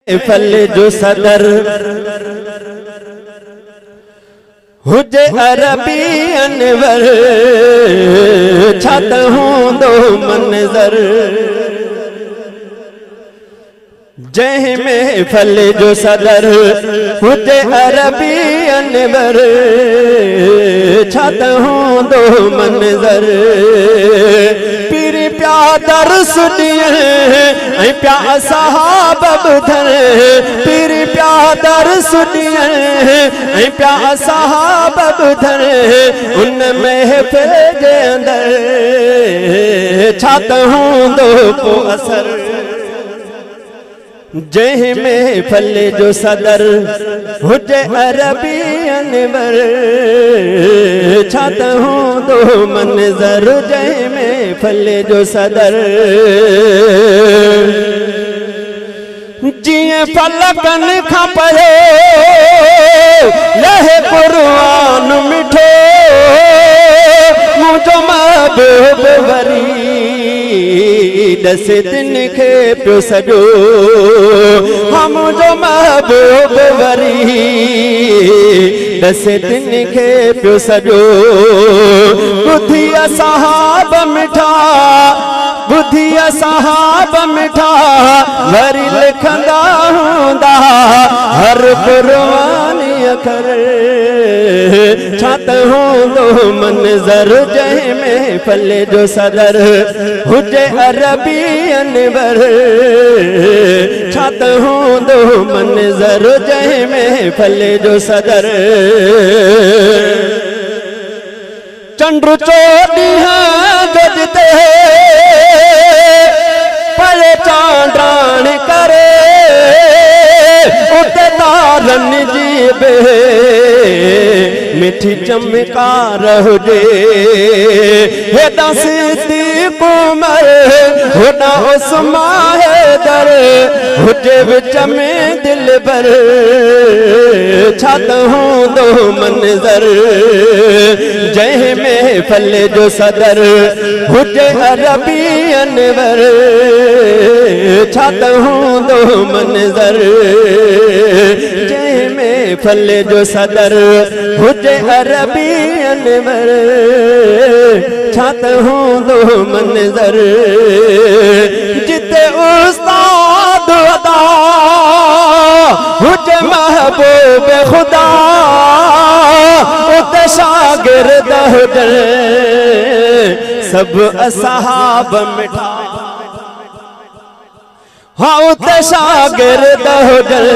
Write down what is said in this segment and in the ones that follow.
फल जो सदर हुजे अरबी अनवर छत हूं दो मंजर जह में फल जो सदर हुजे अरबी अनवर छत हूं दो मंजर पीर प्या दर्स दिए प्या सहाब बुधर पीर प्या दर्स दिए प्या सहाब बुधर उन महफिल जे अंदर छत हूं दो को असर जह में फल जो सदर हुजे अरबी अनवर छत हूं दो मंजर जह में फल जो सदर जिए फलकन खां परे लहे कुरान मिठो मुझो महबूब वरी दस दिन के पियो सजो हम जो महबूब वरी दस दिन के पियो सजो बुधिया साहब मिठा बुधिया साहब मिठा वरी लिखंदा हूंदा हर कुर्बानी अखर छत हूंदो मंजर जंहिं में फल जो सदर हुजे अरबी अनवर छत हूंदो मंजर जंहिं में फल जो सदर चंड चोॾींहं गजते परे चांडाण करे उते तारन जी बे मिठी चमकार हुजे हेॾां सिद्दीक़ उमर होॾां उस्मान हैदर हुजे विच में दिलबर छत हूंदो मंजर जंहिं में फल जो सदर हुजे अरबी अनवर छत हूंदो मंजर जंहिं में फल जो सदर हुजे अरबी अनवर छत हूंदो मंजर जिते उस्ताद अदा हुजे महबूब खुदा उते शागिर्द हुजन सब असहाब मिठा हाँ उते शागिर्द हुजन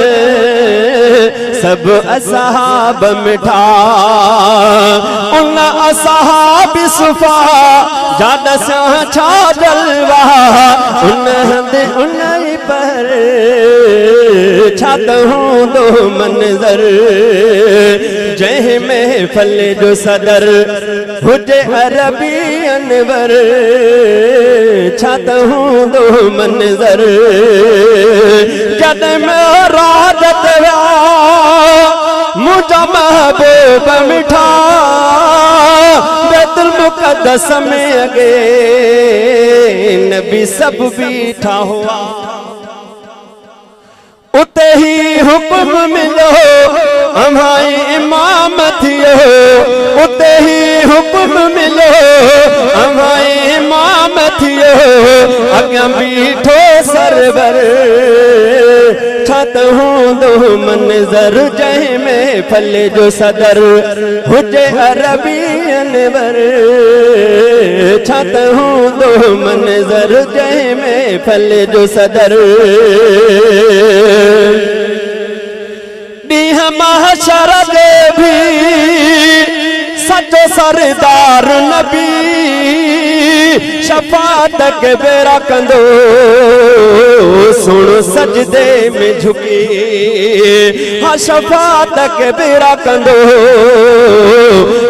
सब असहाब मिठा उन असहाब सुफा जाद छा जलवा उन हंद उन पर छत हूंदो मंजर जंहिं में फल जो सदर हुजे अरबी अनवर छत हूंदो मंजर जॾहिं मेराज ते विया मुंहिंजा महबूब मिठा बैतुल मुक़द्दस में अॻे नबी सब बीठा हुआ उते ही हुक्म मिलो हमारे इमाम थियो उते ही हुक्म मिलो हमारे इमाम थियो अॻियां बीठो सरवर छत हूंदो मंजर जंहिं में फल जो सदर हुजे अरबी अनवर छत हूंदो मंजर जंहिं में फल जो सदर ॾींहं महशर जे भी सचो सरदार नबी शफाअत के बेरा कंदो सुन सजदे में झुकी हाँ शफाअत के बेरा कंदो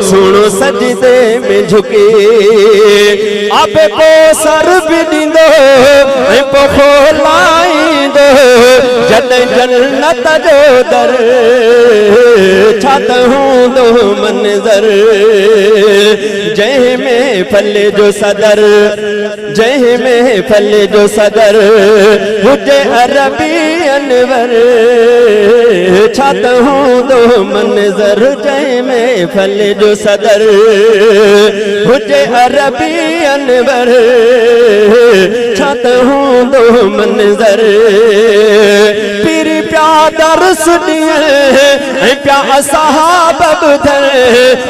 सुन सजदे में झुकी अब को सर भी ॾींदो ऐं पोइ खोलाईंदो जॾहिं जन्नत जो दर छत हूंदो मंजर जंहिं में महफल जो सदर, जय महफल जो सदर हुजे अरबी अनवर, छत हूँ दो मंजर, जय महफल जो सदर हुजे अरबी अनवर, छत हूँ दो मंजर। पीर प्या दर्स दिए प्या असहाब बुधर,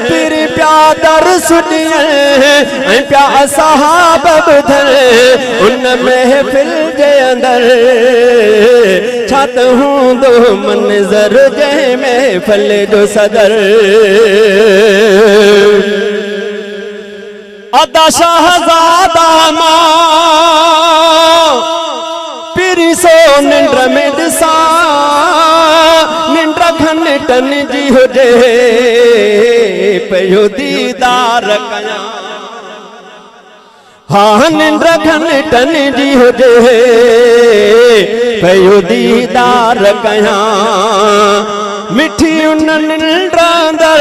पीर प्या दर्स दिए प्या असहाब बुधर, उन महफिल जे अंदर छत हूँ दो मंजर, जय महफल जो सदर। अदा शहजादा मां पीरी सो निंड्र में दिसा, निंड्र घंटन जी हुजे पयो दीदार कया, हाँ निंड्र घंटन जी हुजे पयो दीदार कया। मिठी उन निंड्रांदर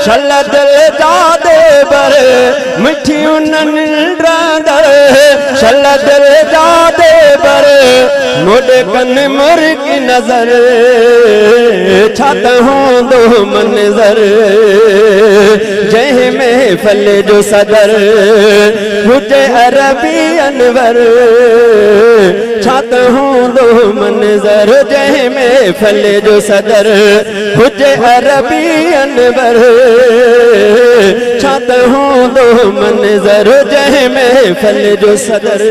शल दिल जादे बर, मिठी उन निंड्रांदर शल दिल जादे बर, मोड़े कन मुर की नजर, छत हूँ दो मंजर, जय महफल जो सदर हुजे अरबी अनवर, छत हूँ दो मंजर, जय महफल जो सदर हुजे अरबी अनवर, छत हूँ दो मंजर, जय महफल जो सदर।